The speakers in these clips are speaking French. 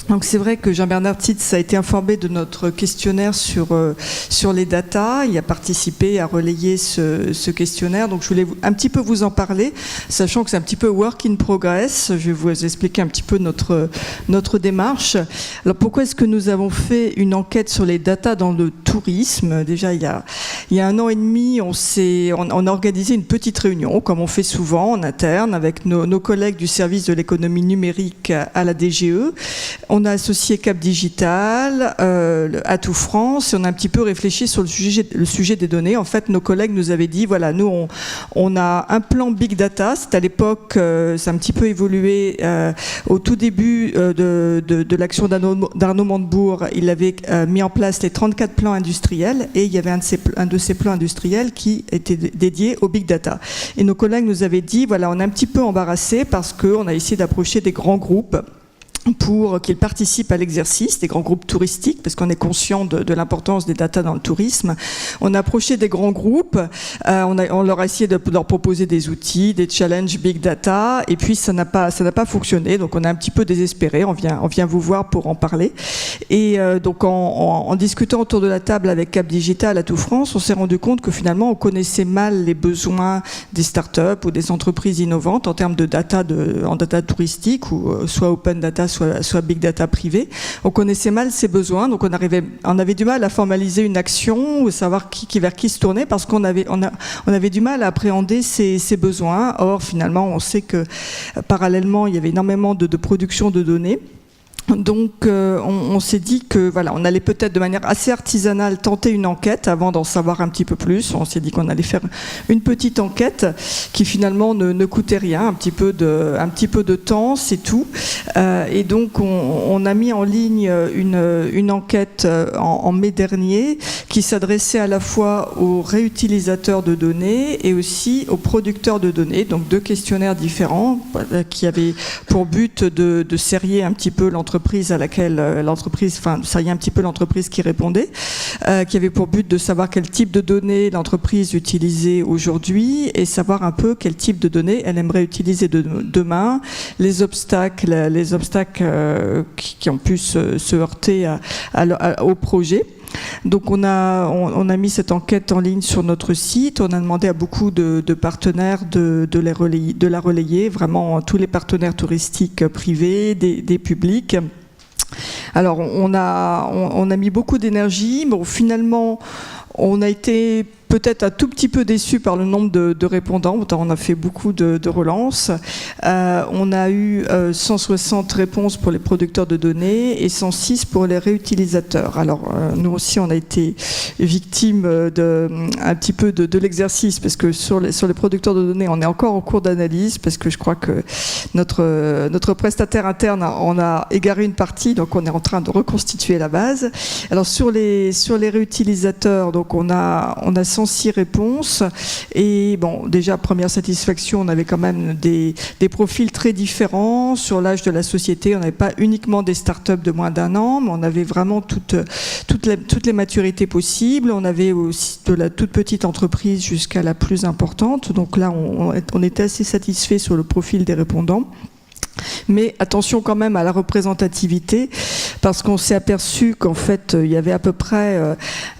Donc c'est vrai que Jean-Bernard Titz a été informé de notre questionnaire sur les data. Il a participé à relayer ce questionnaire. Donc je voulais un petit peu vous en parler, sachant que c'est un petit peu work in progress. Je vais vous expliquer un petit peu notre démarche. Alors pourquoi est-ce que nous avons fait une enquête sur les data dans le tourisme? Déjà il y a 1 an et demi, on a organisé une petite réunion, comme on fait souvent en interne, avec nos collègues du service de l'économie numérique à la DGE. On a associé Cap Digital, Atout France, et on a un petit peu réfléchi sur le sujet des données. En fait, nos collègues nous avaient dit, voilà, nous, on a un plan Big Data. C'est à l'époque, ça a un petit peu évolué. Au tout début de l'action d'Arnaud Montebourg, il avait mis en place les 34 plans industriels, et il y avait un de ces plans industriels qui était dédié au Big Data. Et nos collègues nous avaient dit, voilà, on est un petit peu embarrassés parce qu'on a essayé d'approcher des grands groupes pour qu'ils participent à l'exercice, des grands groupes touristiques, parce qu'on est conscient de l'importance des data dans le tourisme. On a approché des grands groupes, on leur a essayé de leur proposer des outils, des challenges big data, et puis ça n'a pas fonctionné, donc on est un petit peu désespéré, on vient vous voir pour en parler. Et donc en discutant autour de la table avec Cap Digital, Atout France, on s'est rendu compte que finalement on connaissait mal les besoins des startups ou des entreprises innovantes en termes de data, en data touristique, ou soit open data, soit big data privé. On connaissait mal ces besoins, donc on avait du mal à formaliser une action ou savoir vers qui se tourner, parce qu'on avait du mal à appréhender ces besoins. Or, finalement, on sait que parallèlement, il y avait énormément de production de données. Donc on s'est dit que voilà, on allait peut-être de manière assez artisanale tenter une enquête avant d'en savoir un petit peu plus. On s'est dit qu'on allait faire une petite enquête qui finalement ne coûtait rien, un petit peu de temps, c'est tout. Et donc on a mis en ligne une enquête en mai dernier qui s'adressait à la fois aux réutilisateurs de données et aussi aux producteurs de données. Donc 2 questionnaires différents qui avaient pour but de serrer un petit peu l'entreprise à laquelle seriez un petit peu l'entreprise qui répondait, qui avait pour but de savoir quel type de données l'entreprise utilisait aujourd'hui et savoir un peu quel type de données elle aimerait utiliser demain, les obstacles qui ont pu se heurter au projet. Donc on a mis cette enquête en ligne sur notre site, on a demandé à beaucoup de partenaires de la relayer, vraiment tous les partenaires touristiques privés, des publics. Alors on a mis beaucoup d'énergie, bon finalement on a été peut-être un tout petit peu déçu par le nombre de répondants. On a fait beaucoup de relances. On a eu 160 réponses pour les producteurs de données et 106 pour les réutilisateurs. Alors, nous aussi, on a été victime un petit peu de l'exercice, parce que sur les producteurs de données, on est encore en cours d'analyse, parce que je crois que notre prestataire interne en a égaré une partie, donc on est en train de reconstituer la base. Alors, sur les réutilisateurs, donc on a 106 réponses, et bon, déjà première satisfaction, on avait quand même des profils très différents sur l'âge de la société. On n'avait pas uniquement des startups de moins d'1 an, mais on avait vraiment toutes les maturités possibles. On avait aussi de la toute petite entreprise jusqu'à la plus importante. Donc là, on était assez satisfait sur le profil des répondants. Mais attention quand même à la représentativité, parce qu'on s'est aperçu qu'en fait il y avait à peu près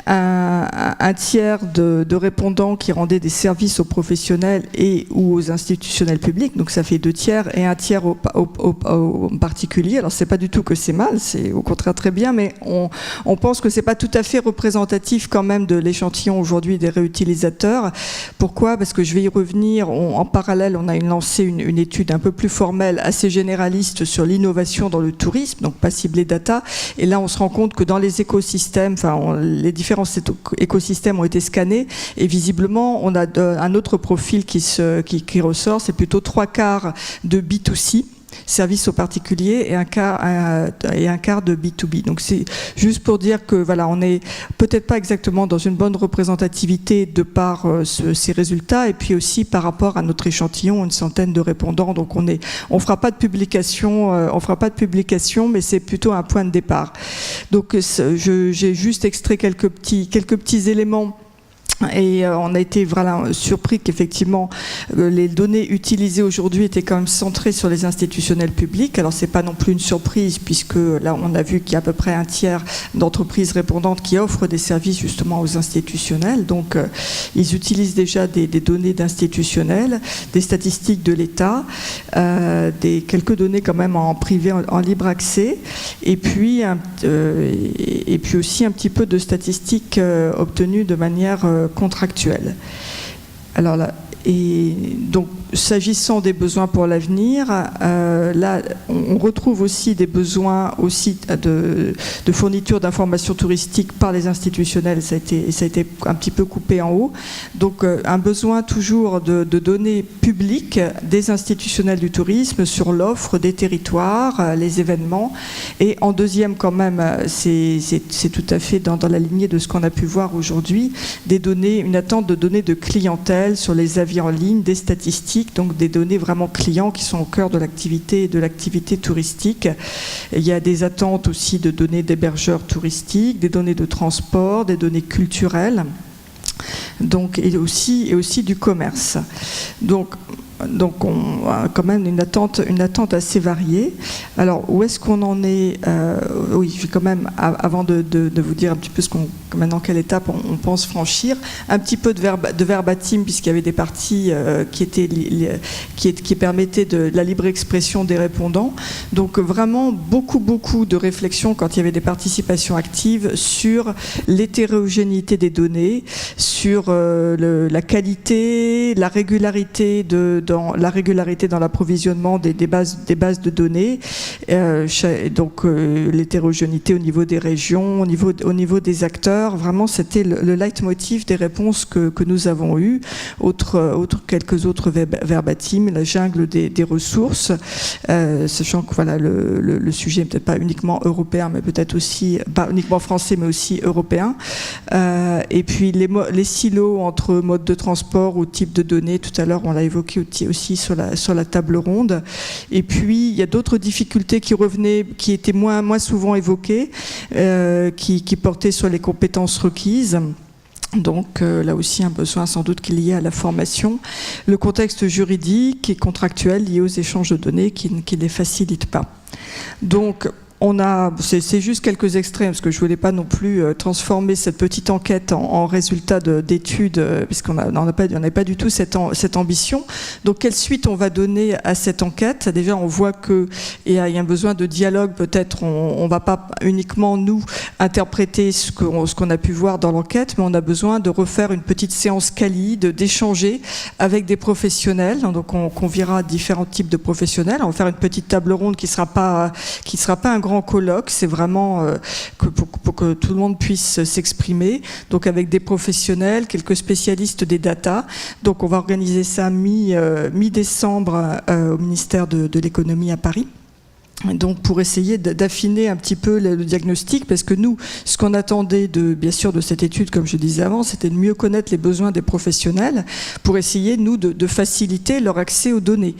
un tiers de répondants qui rendaient des services aux professionnels et ou aux institutionnels publics, donc ça fait 2 tiers, et 1 tiers aux particuliers. Alors c'est pas du tout que c'est mal, c'est au contraire très bien, mais on pense que c'est pas tout à fait représentatif quand même de l'échantillon aujourd'hui des réutilisateurs. Pourquoi? Parce que je vais y revenir. En parallèle, on a lancé une étude un peu plus formelle, assez généraliste, sur l'innovation dans le tourisme, donc pas ciblée data. Et là, on se rend compte que dans les écosystèmes, les différents écosystèmes ont été scannés, et visiblement, on a un autre profil qui ressort. C'est plutôt 3/4 de B2C, service aux particuliers, et un quart de B2B. Donc c'est juste pour dire que voilà, on n'est peut-être pas exactement dans une bonne représentativité de par ces résultats, et puis aussi par rapport à notre échantillon, une centaine de répondants. Donc on fera pas de publication, mais c'est plutôt un point de départ. Donc j'ai juste extrait quelques petits éléments Et on a été voilà, surpris qu'effectivement les données utilisées aujourd'hui étaient quand même centrées sur les institutionnels publics. Alors c'est pas non plus une surprise puisque là on a vu qu'il y a à peu près un tiers d'entreprises répondantes qui offrent des services justement aux institutionnels. Donc ils utilisent déjà des données d'institutionnels, des statistiques de l'État, quelques données quand même en privé, en libre accès, et puis aussi un petit peu de statistiques obtenues de manière contractuelle. Alors là, et donc s'agissant des besoins pour l'avenir, là on retrouve aussi des besoins aussi de fourniture d'informations touristiques par les institutionnels, ça a été un petit peu coupé en haut. Donc un besoin toujours de données publiques des institutionnels du tourisme sur l'offre des territoires, les événements. Et en deuxième quand même, c'est tout à fait dans la lignée de ce qu'on a pu voir aujourd'hui, des données, une attente de données de clientèle sur les avis en ligne, des statistiques, donc des données vraiment clients qui sont au cœur de l'activité touristique. Et il y a des attentes aussi de données d'hébergeurs touristiques, des données de transport, des données culturelles, donc, et aussi du commerce. Donc on a quand même une attente assez variée. Alors où est-ce qu'on en est oui, je vais quand même, avant de vous dire un petit peu maintenant quelle étape on pense franchir, un petit peu de verbatim, puisqu'il y avait des parties qui permettaient de la libre expression des répondants. Donc vraiment beaucoup de réflexions quand il y avait des participations actives sur l'hétérogénéité des données, sur la qualité, la régularité dans l'approvisionnement des bases de données, donc l'hétérogénéité au niveau des régions, au niveau des acteurs. Vraiment, c'était le leitmotiv des réponses que nous avons eues. Quelques autres verbatim, la jungle des ressources, sachant que voilà, le sujet n'est peut-être pas uniquement européen, mais peut-être aussi, pas uniquement français, mais aussi européen. Et puis les silos entre modes de transport ou type de données, tout à l'heure on l'a évoqué aussi sur la table ronde. Et puis il y a d'autres difficultés qui revenaient, qui étaient moins souvent évoquées, qui portaient sur les compétences requises. Donc là aussi un besoin sans doute qui est lié à la formation, le contexte juridique et contractuel lié aux échanges de données qui ne les facilite pas. Donc c'est juste quelques extraits, parce que je ne voulais pas non plus transformer cette petite enquête en résultat d'études, puisqu'on n'avait pas du tout cette ambition. Donc, quelle suite on va donner à cette enquête? Déjà, on voit qu'il y a un besoin de dialogue. Peut-être on ne va pas uniquement, nous, interpréter ce qu'on a pu voir dans l'enquête, mais on a besoin de refaire une petite séance quali, d'échanger avec des professionnels. Donc, on conviera différents types de professionnels. On va faire une petite table ronde qui ne sera pas un grand colloque, c'est vraiment pour que tout le monde puisse s'exprimer, donc avec des professionnels, quelques spécialistes des data. Donc on va organiser ça mi-décembre au ministère de l'économie à Paris. Donc pour essayer d'affiner un petit peu le diagnostic, parce que nous, ce qu'on attendait bien sûr de cette étude, comme je disais avant, c'était de mieux connaître les besoins des professionnels pour essayer, nous, de faciliter leur accès aux données.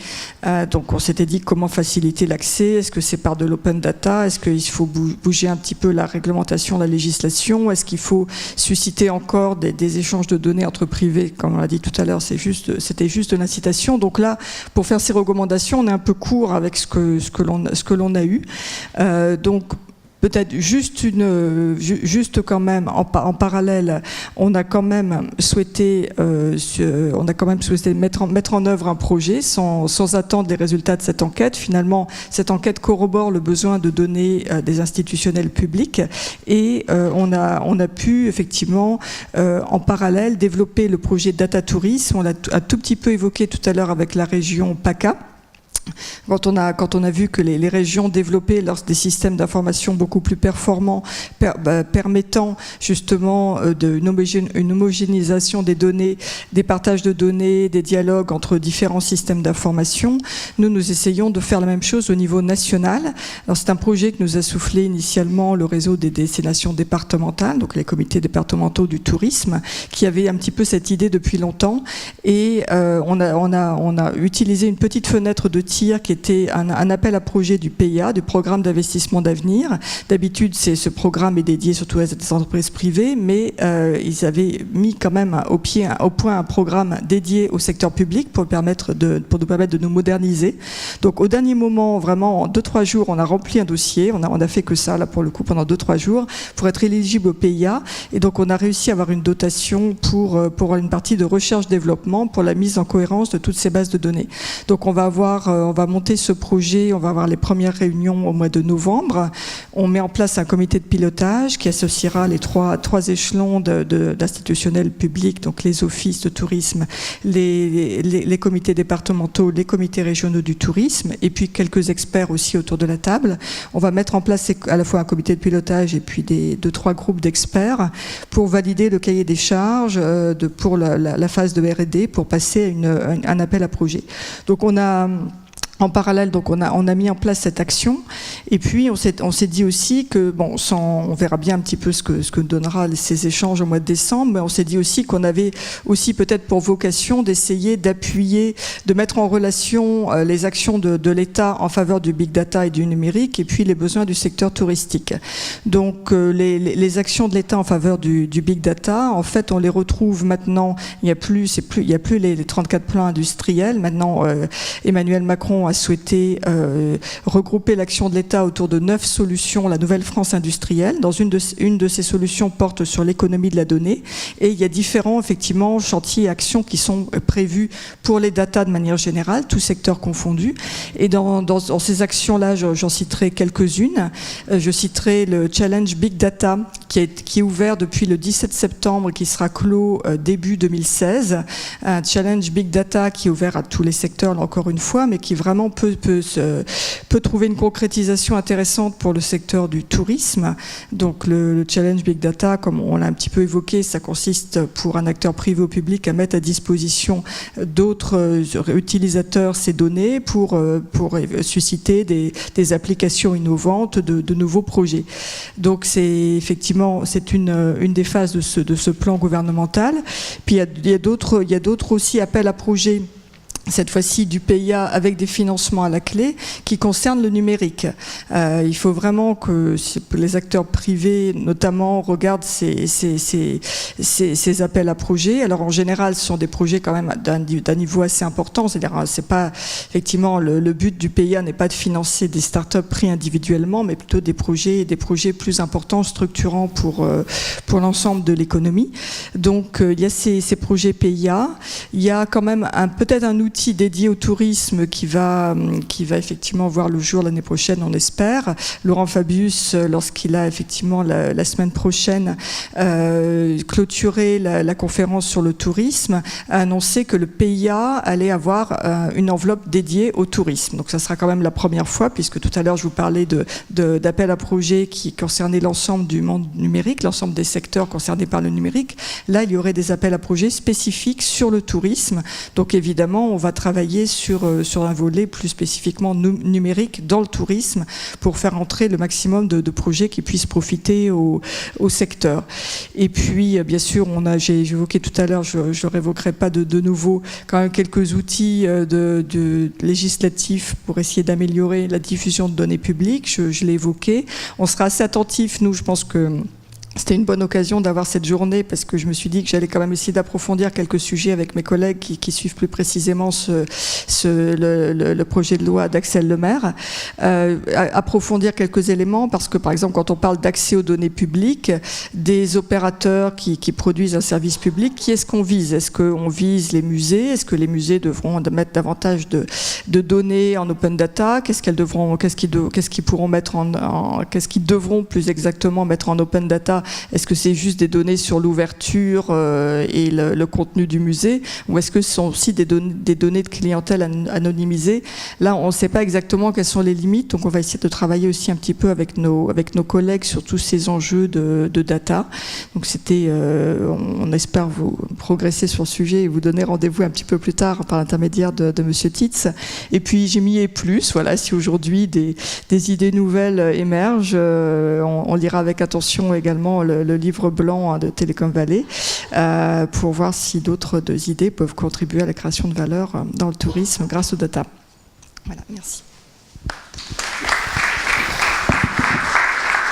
Donc on s'était dit comment faciliter l'accès, est-ce que c'est par de l'open data, est-ce qu'il faut bouger un petit peu la réglementation, la législation, est-ce qu'il faut susciter encore des échanges de données entre privés, comme on l'a dit tout à l'heure, c'était juste de l'incitation. Donc là, pour faire ces recommandations, on est un peu court avec ce que l'on a eu. Donc peut-être juste quand même en parallèle, on a quand même souhaité mettre en œuvre un projet sans attendre les résultats de cette enquête. Finalement, cette enquête corrobore le besoin de données des institutionnels publics, et on a pu effectivement en parallèle développer le projet Data Tourisme. On l'a un tout petit peu évoqué tout à l'heure avec la région PACA. Quand on a vu que les régions développaient des systèmes d'information beaucoup plus performants, permettant justement une homogénéisation des données, des partages de données, des dialogues entre différents systèmes d'information, nous essayons de faire la même chose au niveau national. Alors c'est un projet que nous a soufflé initialement le réseau des destinations départementales, donc les comités départementaux du tourisme, qui avaient un petit peu cette idée depuis longtemps, et on a utilisé une petite fenêtre de tir sortir, qui était un appel à projet du PIA, du Programme d'investissement d'avenir. D'habitude, ce programme est dédié surtout à des entreprises privées, mais ils avaient mis quand même au point un programme dédié au secteur public pour nous permettre de nous moderniser. Donc au dernier moment, vraiment en 2-3 jours, on a rempli un dossier, on a fait que ça là pour le coup pendant 2-3 jours pour être éligible au PIA, et donc on a réussi à avoir une dotation pour une partie de recherche-développement pour la mise en cohérence de toutes ces bases de données. Donc on va monter ce projet, on va avoir les premières réunions au mois de novembre. On met en place un comité de pilotage qui associera les trois échelons d'institutionnels publics, donc les offices de tourisme, les comités départementaux, les comités régionaux du tourisme, et puis quelques experts aussi autour de la table. On va mettre en place à la fois un comité de pilotage et puis 2-3 groupes d'experts pour valider le cahier des charges pour la phase de R&D, pour passer à un appel à projet. Donc en parallèle, donc on a mis en place cette action, et puis on s'est dit aussi que on verra bien un petit peu ce que donnera ces échanges au mois de décembre, mais on s'est dit aussi qu'on avait aussi peut-être pour vocation d'essayer d'appuyer, de mettre en relation les actions de l'État en faveur du big data et du numérique, et puis les besoins du secteur touristique. Donc les actions de l'État en faveur du big data, en fait, on les retrouve maintenant. Il n'y a plus les 34 plans industriels. Maintenant, Emmanuel Macron a souhaité regrouper l'action de l'État autour de 9 solutions, la nouvelle France industrielle. Dans une de ces solutions porte sur l'économie de la donnée, et il y a différents effectivement chantiers et actions qui sont prévus pour les data de manière générale, tous secteurs confondus. Et dans ces actions-là, j'en citerai quelques-unes. Je citerai le Challenge Big Data qui est ouvert depuis le 17 septembre, qui sera clos début 2016. Un Challenge Big Data qui est ouvert à tous les secteurs, là, encore une fois, mais qui vraiment peut trouver une concrétisation intéressante pour le secteur du tourisme. Donc le Challenge Big Data, comme on l'a un petit peu évoqué, ça consiste pour un acteur privé ou public à mettre à disposition d'autres utilisateurs ces données pour susciter des applications innovantes, de nouveaux projets. Donc c'est une des phases de ce plan gouvernemental. Puis il y a d'autres aussi appels à projets, cette fois-ci du PIA, avec des financements à la clé qui concernent le numérique. Il faut vraiment que les acteurs privés, notamment, regardent ces appels à projets. Alors en général, ce sont des projets quand même d'un niveau assez important. C'est-à-dire, c'est pas effectivement le but du PIA n'est pas de financer des startups pris individuellement, mais plutôt des projets plus importants, structurants pour l'ensemble de l'économie. Donc il y a ces projets PIA. Il y a quand même peut-être un outil dédié au tourisme qui va effectivement voir le jour l'année prochaine, on espère. Laurent Fabius, lorsqu'il a effectivement la semaine prochaine clôturé la conférence sur le tourisme, a annoncé que le PIA allait avoir une enveloppe dédiée au tourisme. Donc ça sera quand même la première fois, puisque tout à l'heure je vous parlais d'appels à projets qui concernaient l'ensemble du monde numérique, l'ensemble des secteurs concernés par le numérique. Là, il y aurait des appels à projets spécifiques sur le tourisme. Donc évidemment, on va travailler sur un volet plus spécifiquement numérique dans le tourisme pour faire entrer le maximum de projets qui puissent profiter au secteur. Et puis, bien sûr, j'ai évoqué tout à l'heure, je ne révoquerai pas de nouveau, quand même quelques outils législatifs pour essayer d'améliorer la diffusion de données publiques. Je l'ai évoqué. On sera assez attentifs, nous, je pense que c'était une bonne occasion d'avoir cette journée, parce que je me suis dit que j'allais quand même essayer d'approfondir quelques sujets avec mes collègues qui suivent plus précisément le projet de loi d'Axel Lemaire. Approfondir quelques éléments, parce que par exemple quand on parle d'accès aux données publiques, des opérateurs qui produisent un service public, qui est-ce qu'on vise? Est-ce qu'on vise les musées? Est-ce que les musées devront mettre davantage de données en open data? Qu'est-ce qu'ils devront plus exactement mettre en open data? Est-ce que c'est juste des données sur l'ouverture et le contenu du musée, ou est-ce que ce sont aussi des données de clientèle anonymisées? Là, on ne sait pas exactement quelles sont les limites, donc on va essayer de travailler aussi un petit peu avec nos collègues sur tous ces enjeux de data. Donc on espère vous progresser sur le sujet et vous donner rendez-vous un petit peu plus tard par l'intermédiaire de Monsieur Titz. Et puis j'ai mis plus, voilà, si aujourd'hui des idées nouvelles émergent, on lira avec attention également le livre blanc de Telecom Valley pour voir si d'autres idées peuvent contribuer à la création de valeur dans le tourisme grâce aux data. Voilà, merci.